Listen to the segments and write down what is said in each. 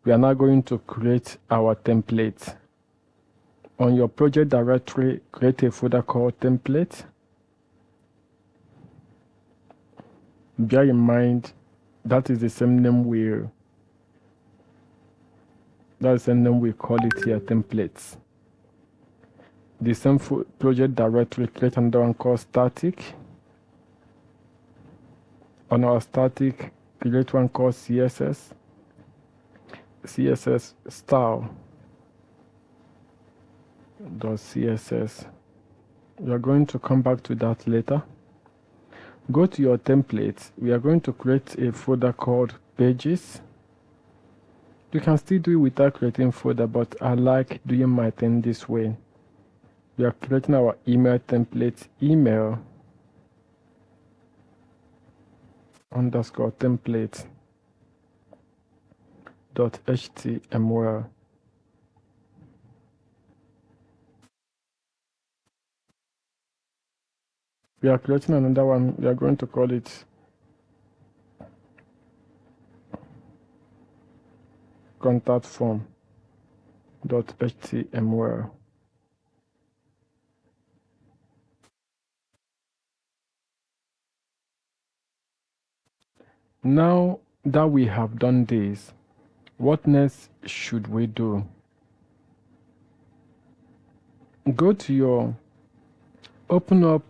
we are now going to create our template. On your project directory, create a folder called template. Bear in mind that is the same name we call it here, templates. The same project directory, create another one called static. On our static, create one called CSS style .css. We are going to come back to that later. Go to your templates. We are going to create a folder called pages. You can still do it without creating folder, but I like doing my thing this way. We are creating our email template, email underscore template .html. We are creating another one. We are going to call it contact form .html. Now that we have done this, what next should we do? Go to your, open up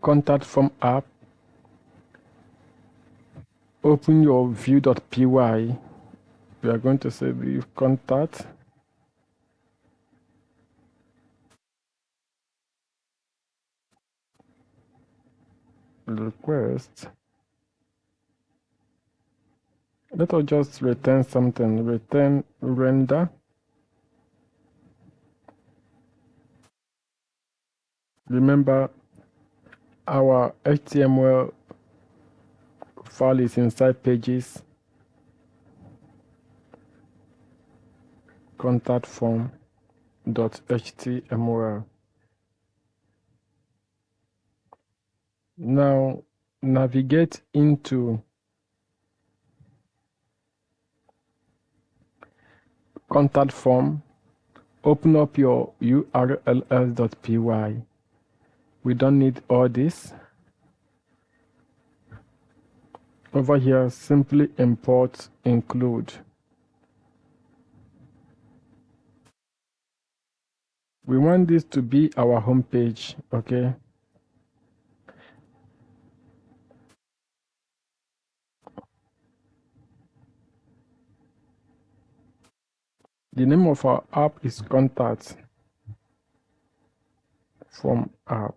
contact form app, open your view.py. We are going to say the contact. Request. Let us just return something. Return render. Remember, our HTML file is inside pages. Contact form .html. Now navigate into contact form, open up your urls.py. We don't need all this. Over here, simply import include. We want this to be our home page, okay? The name of our app is contact form app.urls.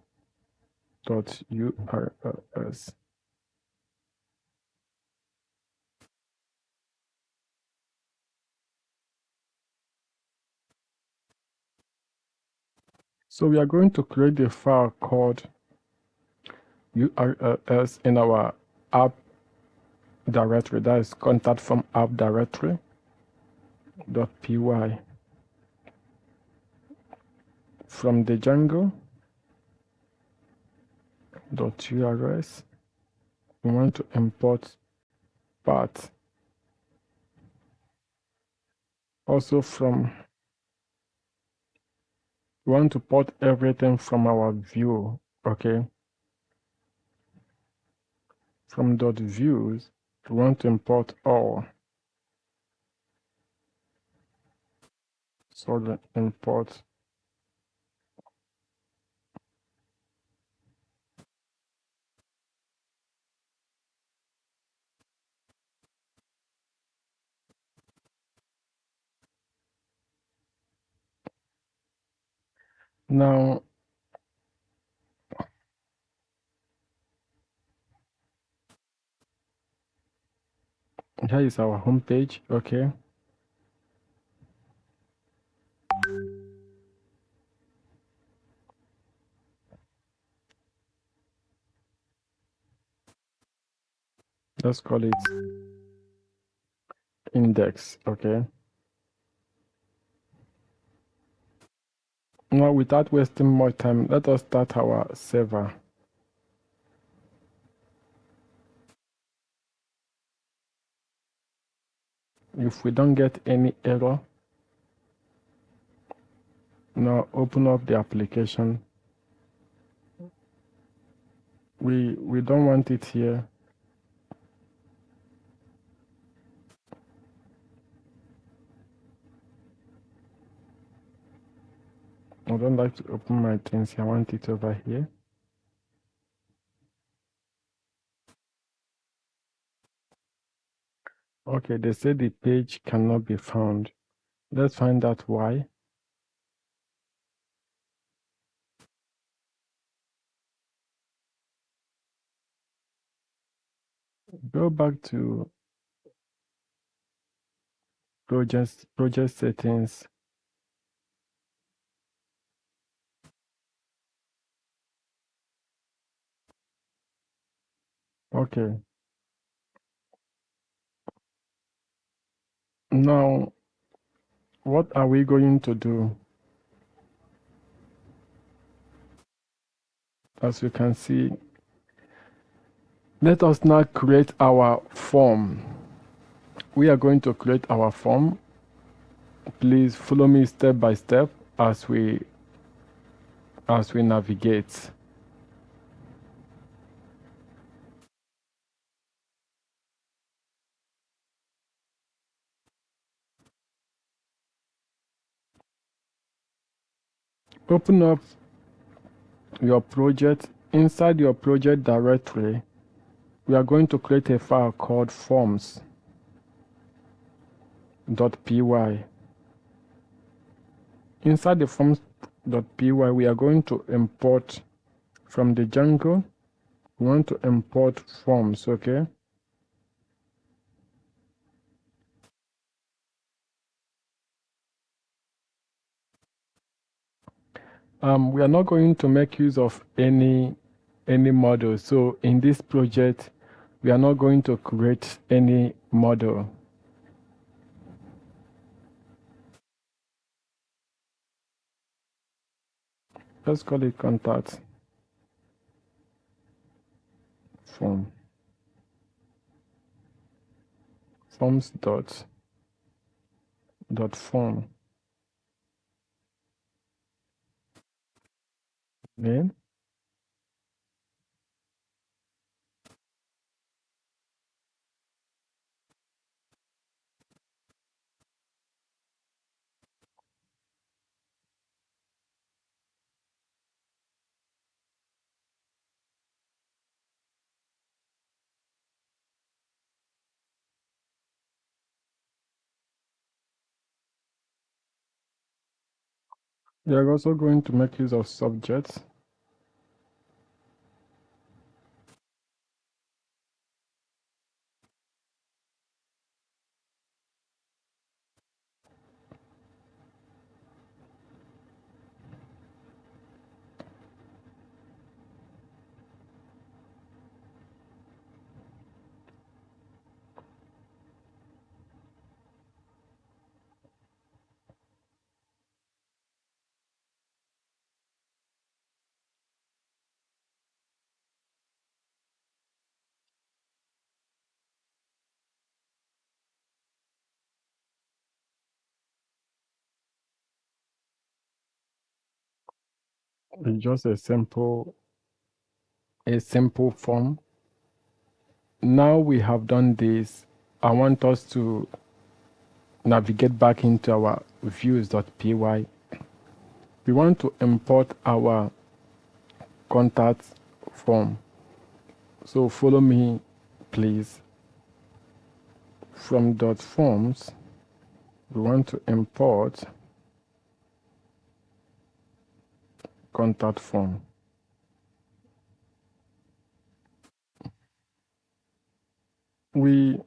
So we are going to create a file called urls in our app directory, that is contact from app directory .py. From the Django .urs, we want to import path. Also we want to port everything from our view, okay? From .views, we want to import all. So the import now. Here is our home page, okay? Let's call it index, okay? Now, without wasting more time, let us start our server. If we don't get any error, now open up the application. We don't want it here. I don't like to open my things here. I want it over here. Okay, they say the page cannot be found. Let's find out why. Go back to project settings. Okay. Now, what are we going to do? As you can see, let us now create our form. We are going to create our form. Please follow me step by step as we navigate. Open up your project. Inside your project directory, we are going to create a file called forms.py. Inside the forms.py, we are going to import from the Django. We want to import forms, okay? We are not going to make use of any model. So in this project, we are not going to create any model. Let's call it contact form. Forms.form. Then we are also going to make use of subjects. It's just a simple form. Now we have done this. I want us to navigate back into our views.py. We want to import our contact form. So follow me, please. From .forms, we want to import contact form. We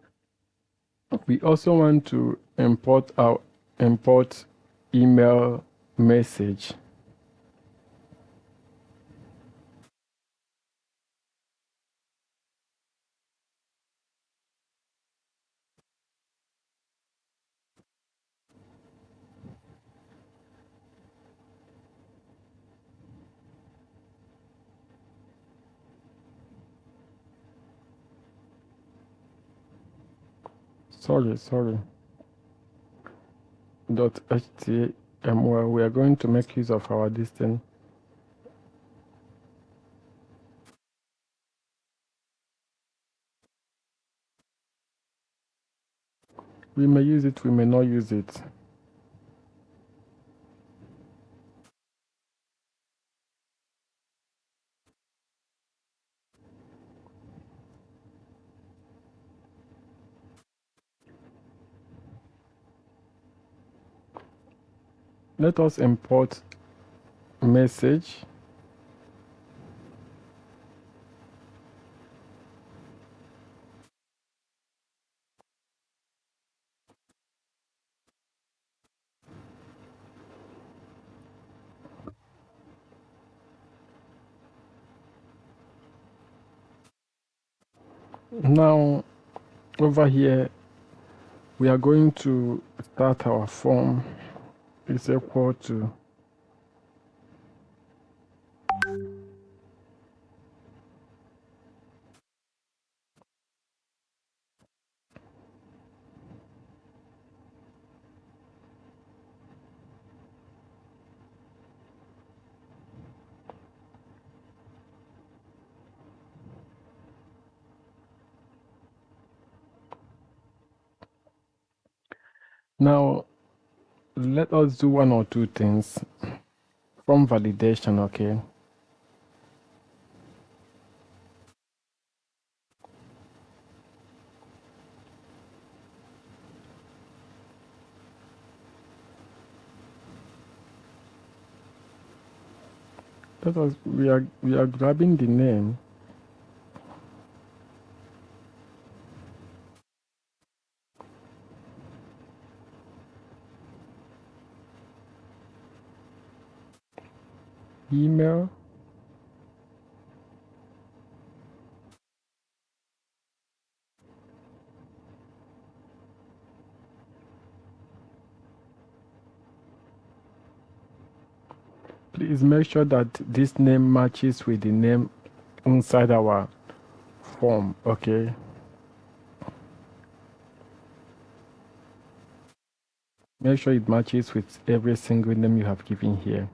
also want to import email message. Sorry. .html. We are going to make use of our distance. We may use it, we may not use it. Let us import message. Now, over here, we are going to start our form is equal to now let us do one or two things. Form validation, okay? We are grabbing the name. Email. Please make sure that this name matches with the name inside our form, okay? Make sure it matches with every single name you have given here.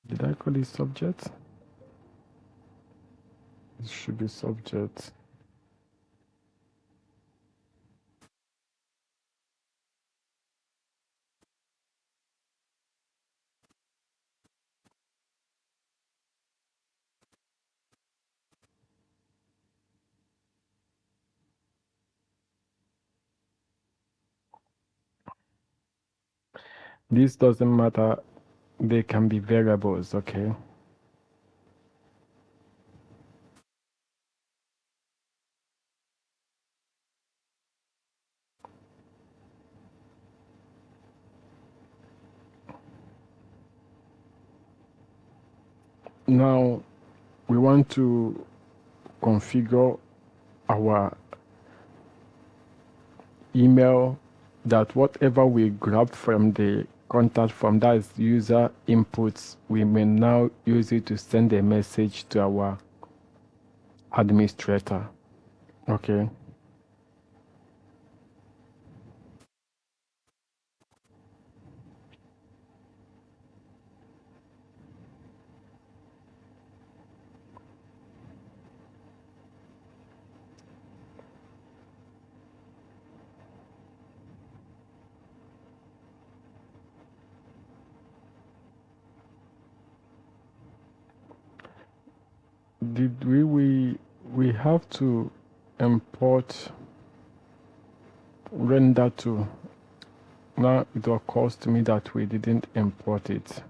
Did I call it subject? It should be subject. This doesn't matter. They can be variables, okay? Now, we want to configure our email that whatever we grab from the contact form, that is user inputs, we may now use it to send a message to our administrator. Okay. Did we have to import render to? Now it occurs to me that we didn't import it.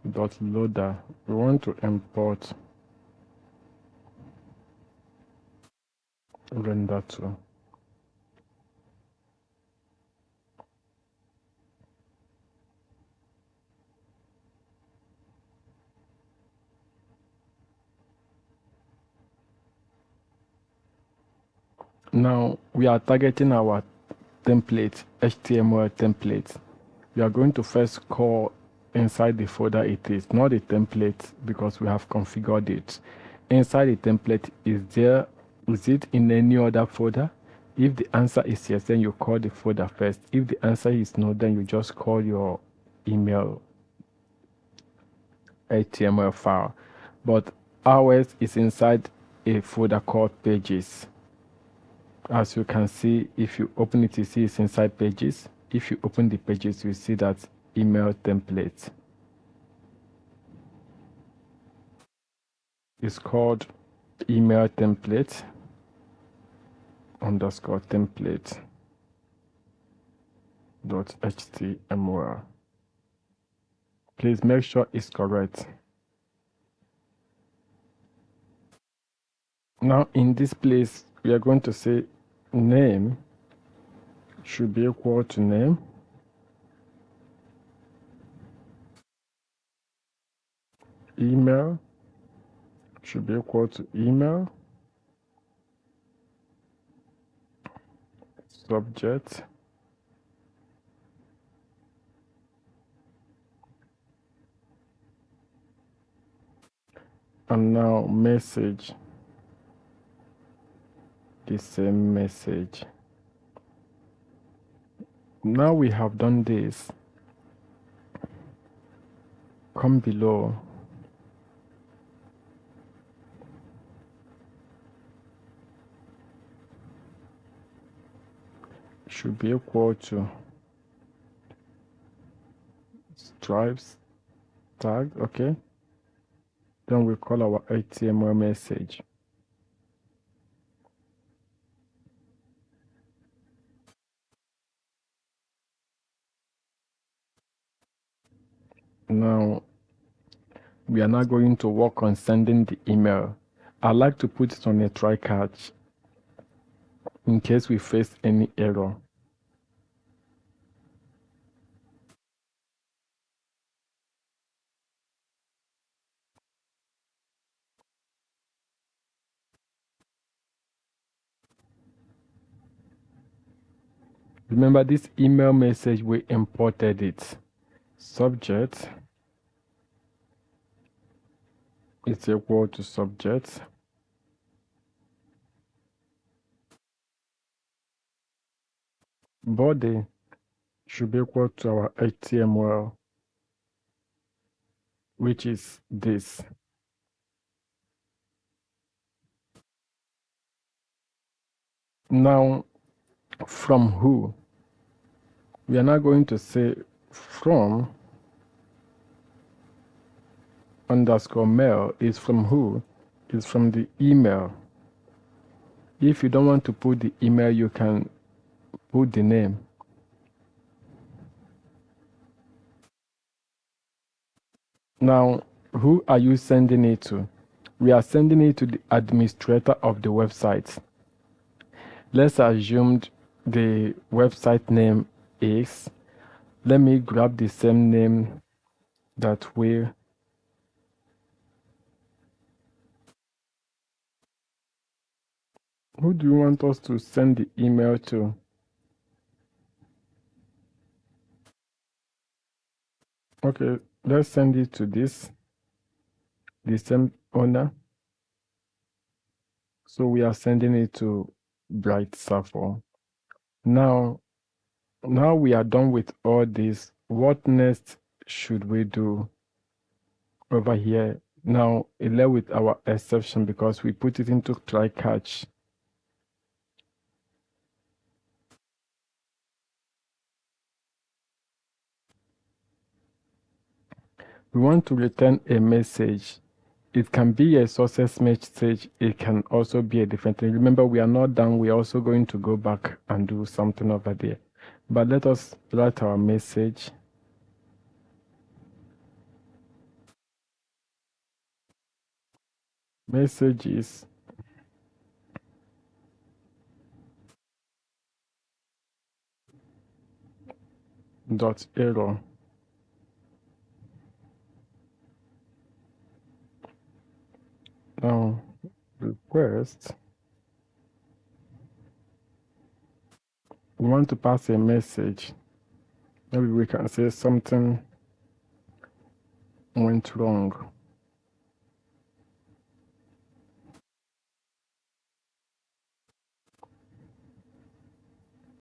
Dot loader. We want to import render to. Now we are targeting our template, HTML template, we are going to first call inside the folder it is, not the template, because we have configured it. Inside the template, is it in any other folder? If the answer is yes, then you call the folder first. If the answer is no, then you just call your email HTML file. But ours is inside a folder called pages. As you can see, if you open it, you see it's inside pages. If you open the pages, you see that email template. It's called email template underscore template dot html. Please make sure it's correct. Now in this place, we are going to say name should be equal to name. Email should be equal to email. Subject and now message, the same message. Now we have done this, come below, should be equal to stripes tag, okay? Then we call our HTML message. Now we are now going to work on sending the email. I like to put it on a try catch in case we face any error. Remember this email message, we imported it. Subject is equal to subject. Body should be equal to our HTML, which is this. Now, from who? We are now going to say from underscore mail is from who? Is from the email. If you don't want to put the email, you can put the name. Now, who are you sending it to? We are sending it to the administrator of the website. Let's assume the website name is, let me grab the same name that way. Who do you want us to send the email to? Okay, let's send it to this, the same owner. So we are sending it to Bright Sappho. Now we are done with all this. What next should we do over here? Now, alert with our exception because we put it into try catch. We want to return a message. It can be a success message. It can also be a different thing. Remember, we are not done. We are also going to go back and do something over there. But let us write our message. Messages dot error. Now request we want to pass a message. Maybe we can say something went wrong.